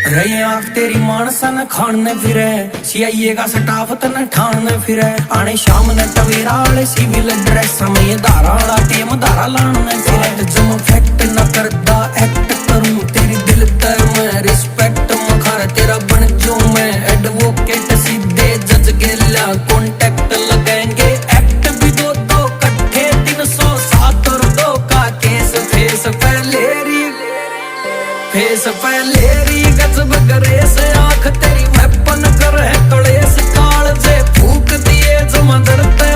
रही आँख तेरी मानसा न खाने फिरे, CIA का स्टाफ तन ठाने फिरे, आने शाम ने टवेरा वाले सिविल ड्रेस में ये धारा वाला टेम धारा लाने फिरे। जम फैक्ट न करदा एक्ट करूं तेरी दिल ते मैं रिस्पेक्ट मखार तेरा बन जो मैं एडवोकेट सीधे जज गेला कॉन्टेक्ट लगाएंगे एक्ट भी दो दो कट्ठे 307 और 2 का केस फेस पहले री गजब करे से आँख तेरी वेपन कर है कलेस काल जे फूक दिए जमा डरते